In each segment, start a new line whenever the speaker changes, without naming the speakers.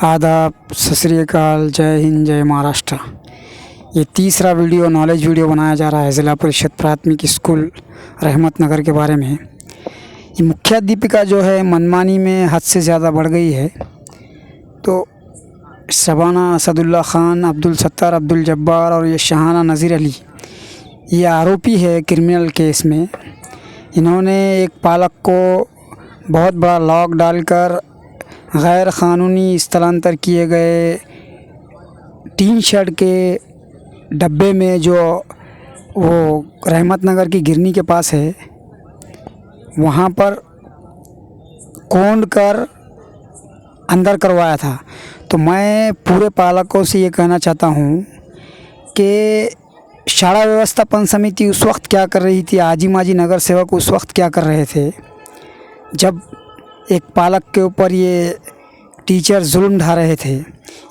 आदाब, सत श्री अकाल, जय हिंद, जय महाराष्ट्र। ये तीसरा वीडियो नॉलेज वीडियो बनाया जा रहा है ज़िला परिषद प्राथमिक स्कूल रहमत नगर के बारे में। ये मुख्याध्यापिका जो है मनमानी में हद से ज़्यादा बढ़ गई है। तो शबाना असदुल्ला ख़ान, अब्दुल सत्तार, अब्दुल जब्बार और ये शाहाना नज़ीर अली ये आरोपी है क्रिमिनल केस में। इन्होंने एक पालक को बहुत बड़ा लॉक डालकर गैर क़ानूनी स्थलांतर किए गए टीन शेड के डब्बे में जो वो रहमत नगर की गिरनी के पास है वहाँ पर कोंड कर अंदर करवाया था। तो मैं पूरे पालकों से ये कहना चाहता हूँ कि शाला व्यवस्थापन समिति उस वक्त क्या कर रही थी, आजी माजी नगर सेवक उस वक्त क्या कर रहे थे जब एक पालक के ऊपर ये टीचर जुल्म ढा रहे थे।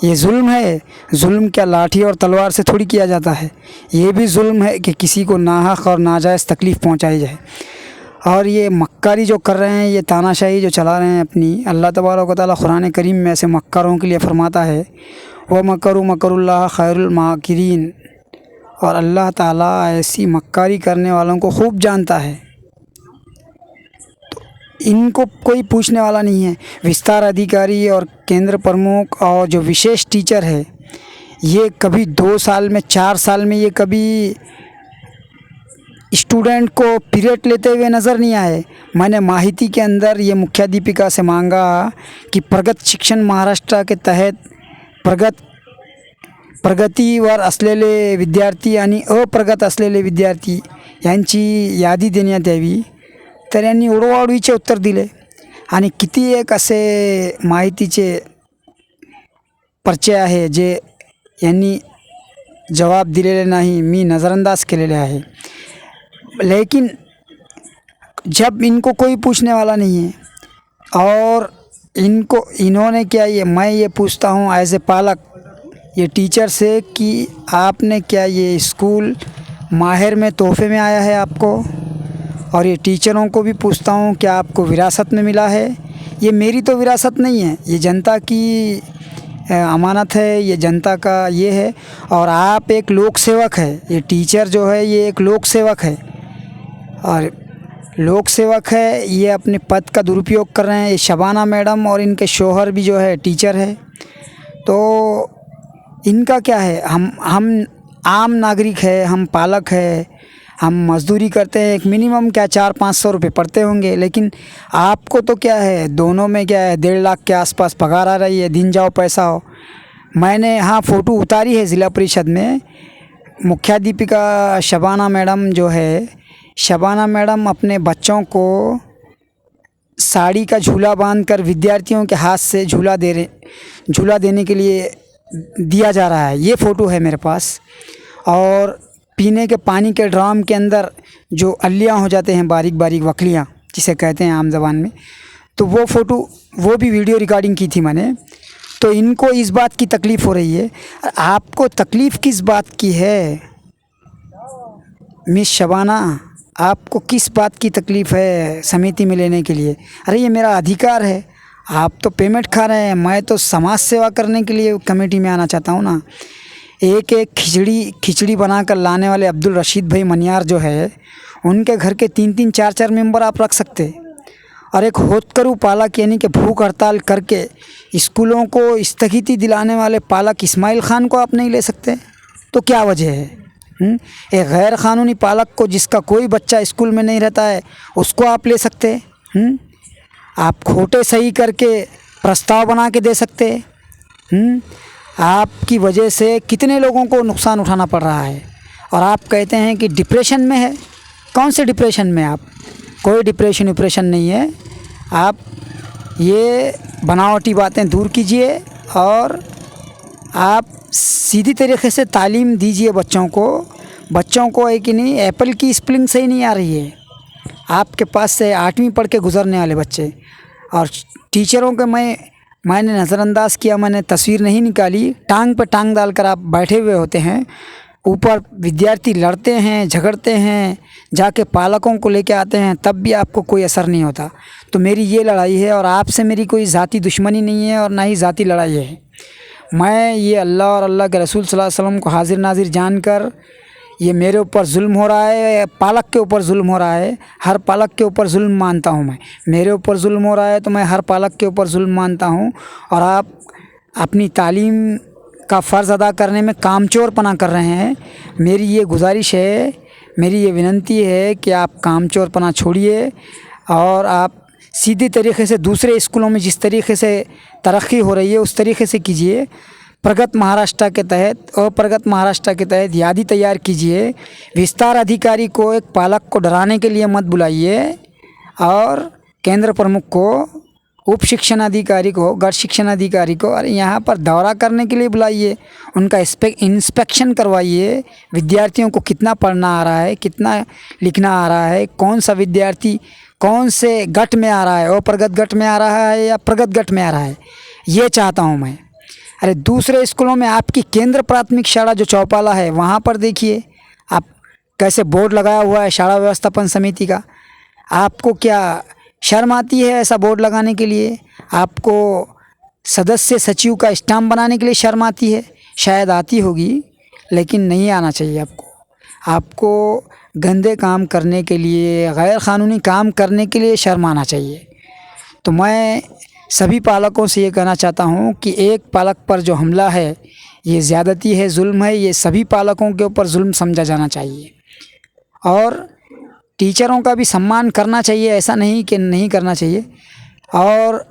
ये जुल्म है। जुल्म क्या लाठी और तलवार से थोड़ी किया जाता है। ये भी जुल्म है कि किसी को नाहक और नाजायज़ तकलीफ़ पहुंचाई जाए। और ये मक्कारी जो कर रहे हैं, ये तानाशाही जो चला रहे हैं अपनी, अल्लाह तबारक व तआला कुरान करीम में ऐसे मक्कारों के लिए फरमाता है व मकरू मकरुल्लाह खैरुल माकिरीन। और अल्लाह ताला ऐसी मक्कारी करने वालों को खूब जानता है। इनको कोई पूछने वाला नहीं है। विस्तार अधिकारी और केंद्र प्रमुख और जो विशेष टीचर है ये कभी 2 साल में 4 साल में ये कभी स्टूडेंट को पीरियड लेते हुए नज़र नहीं आए। मैंने माहिती के अंदर ये मुख्याध्यापिका से मांगा कि प्रगत शिक्षण महाराष्ट्र के तहत प्रगतीवर असलेले विद्यार्थी आणि अप्रगत असलेले विद्यार्थी यांची यादी देण्यात यावी। तर यांनी उडवाउडवीचे उत्तर दिले आणि किती एक असे माहितीचे पर्चे आहे जे यांनी जवाब दिलेले नाही, मी नज़रअंदाज केलेले आहे। लेकिन जब इनको कोई पूछने वाला नहीं है और इन्होंने क्या मैं ये पूछता हूँ एज ए पालक ये टीचर से कि आपने क्या ये स्कूल माहिर में तोहफे में आया है आपको। और ये टीचरों को भी पूछता हूँ क्या आपको विरासत में मिला है। ये मेरी तो विरासत नहीं है, ये जनता की अमानत है, ये जनता का ये है। और आप एक लोक सेवक है। ये टीचर जो है ये एक लोक सेवक है और लोक सेवक है, ये अपने पद का दुरुपयोग कर रहे हैं। ये शबाना मैडम और इनके शोहर भी जो है टीचर है। तो इनका क्या है, हम आम नागरिक है, हम पालक है, हम मज़दूरी करते हैं। एक मिनिमम क्या 400-500 रुपये पड़ते होंगे। लेकिन आपको तो क्या है, दोनों में क्या है 1.5 लाख के आसपास पगार आ रही है, दिन जाओ पैसा हो। मैंने हाँ फ़ोटो उतारी है ज़िला परिषद में। मुख्याध्यापिका शबाना मैडम जो है, शबाना मैडम अपने बच्चों को साड़ी का झूला बांधकर विद्यार्थियों के हाथ से झूला देने के लिए दिया जा रहा है। ये फ़ोटो है मेरे पास। और पीने के पानी के ड्राम के अंदर जो अल्लियाँ हो जाते हैं, बारीक बारीक वकलियाँ जिसे कहते हैं आम ज़बान में, तो वो फ़ोटो वो भी वीडियो रिकॉर्डिंग की थी मैंने। तो इनको इस बात की तकलीफ़ हो रही है। आपको तकलीफ़ किस बात की है मिस शबाना, आपको किस बात की तकलीफ़ है समिति में लेने के लिए? अरे ये मेरा अधिकार है। आप तो पेमेंट खा रहे हैं, मैं तो समाज सेवा करने के लिए कमेटी में आना चाहता हूँ ना। एक खिचड़ी बनाकर लाने वाले अब्दुल रशीद भाई मनियार जो है, उनके घर के 3-3 4-4 मेंबर आप रख सकते। और एक होतकरू पालक यानी कि भूख हड़ताल करके स्कूलों को स्थगिति दिलाने वाले पालक इस्माइल ख़ान को आप नहीं ले सकते। तो क्या वजह है? एक गैर क़ानूनी पालक को जिसका कोई बच्चा स्कूल में नहीं रहता है उसको आप ले सकते। आप खोटे सही करके प्रस्ताव बना के दे सकते। आपकी वजह से कितने लोगों को नुकसान उठाना पड़ रहा है। और आप कहते हैं कि डिप्रेशन में है। कौन से डिप्रेशन में आप? कोई डिप्रेशन नहीं है। आप ये बनावटी बातें दूर कीजिए और आप सीधी तरीके से तालीम दीजिए बच्चों को है कि नहीं, एप्पल की स्पेलिंग सही नहीं आ रही है आपके पास से 8वीं पढ़ के गुजरने वाले बच्चे। और टीचरों के मैंने नज़रअंदाज किया, मैंने तस्वीर नहीं निकाली, टांग पे टांग डालकर आप बैठे हुए होते हैं। ऊपर विद्यार्थी लड़ते हैं, झगड़ते हैं, जाके पालकों को लेके आते हैं, तब भी आपको कोई असर नहीं होता। तो मेरी ये लड़ाई है और आपसे मेरी कोई ज़ाती दुश्मनी नहीं है और ना ही ज़ाती लड़ाई है। मैं ये अल्लाह और अल्लाह के रसूल सल्लल्लाहु अलैहि वसल्लम को हाजिर नाजिर जानकर ये मेरे ऊपर जुल्म हो रहा है, पालक के ऊपर जुल्म हो रहा है, हर पालक के ऊपर जुल्म मानता हूँ मैं। मेरे ऊपर जुल्म हो रहा है तो मैं हर पालक के ऊपर जुल्म मानता हूँ। और आप अपनी तालीम का फ़र्ज़ अदा करने में कामचोरपना कर रहे हैं। मेरी ये गुजारिश है, मेरी ये विनती है कि आप कामचोरपना छोड़िए और आप सीधे तरीक़े से दूसरे स्कूलों में जिस तरीक़े से तरक्की हो रही है उस तरीक़े से कीजिए। प्रगत महाराष्ट्र के तहत और प्रगत महाराष्ट्र के तहत यादी तैयार कीजिए। विस्तार अधिकारी को एक पालक को डराने के लिए मत बुलाइए और केंद्र प्रमुख को, उप शिक्षण अधिकारी को, गढ़ शिक्षण अधिकारी को और यहाँ पर दौरा करने के लिए बुलाइए। उनका इंस्पेक्शन करवाइए। विद्यार्थियों को कितना पढ़ना आ रहा है, कितना लिखना आ रहा है, कौन सा विद्यार्थी कौन से गट में आ रहा है, अप्रगत गट में आ रहा है या प्रगत गट में आ रहा है, ये चाहता हूँ मैं। अरे दूसरे स्कूलों में आपकी केंद्र प्राथमिक शाला जो चौपाला है वहाँ पर देखिए आप कैसे बोर्ड लगाया हुआ है शाला व्यवस्थापन समिति का। आपको क्या शर्म आती है ऐसा बोर्ड लगाने के लिए? आपको सदस्य सचिव का स्टाम्प बनाने के लिए शर्म आती है? शायद आती होगी, लेकिन नहीं आना चाहिए आपको गंदे काम करने के लिए, गैर क़ानूनी काम करने के लिए शर्म आना चाहिए। तो मैं सभी पालकों से ये कहना चाहता हूँ कि एक पालक पर जो हमला है ये ज़्यादती है, जुल्म है। ये सभी पालकों के ऊपर जुल्म समझा जाना चाहिए और टीचरों का भी सम्मान करना चाहिए, ऐसा नहीं कि नहीं करना चाहिए। और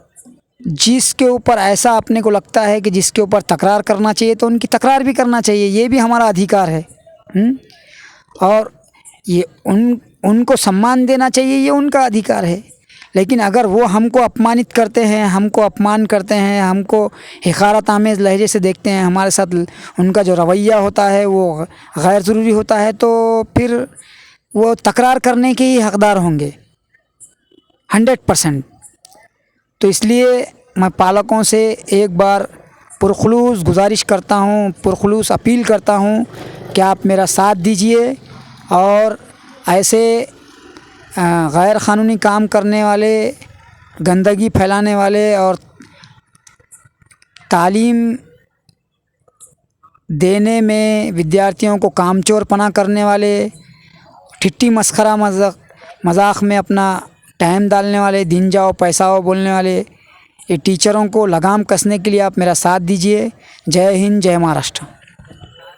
जिसके ऊपर ऐसा अपने को लगता है कि जिसके ऊपर तकरार करना चाहिए तो उनकी तकरार भी करना चाहिए, ये भी हमारा अधिकार है। और ये उनको सम्मान देना चाहिए, ये उनका अधिकार है। लेकिन अगर वो हमको अपमानित करते हैं, हमको अपमान करते हैं, हमको हिकारत आमेज़ लहजे से देखते हैं, हमारे साथ उनका जो रवैया होता है वो गैर ज़रूरी होता है, तो फिर वो तकरार करने के ही हकदार होंगे 100%। तो इसलिए मैं पालकों से एक बार पुरखुलूस गुजारिश करता हूँ, पुरखुलूस अपील करता हूँ कि आप मेरा साथ दीजिए और ऐसे गैर क़ानूनी काम करने वाले, गंदगी फैलाने वाले और तालीम देने में विद्यार्थियों को कामचोरपना करने वाले, ठिट्ठी मस्खरा मजाक में अपना टाइम डालने वाले, दिन जाओ पैसा आओ बोलने वाले ये टीचरों को लगाम कसने के लिए आप मेरा साथ दीजिए। जय हिंद, जय महाराष्ट्र।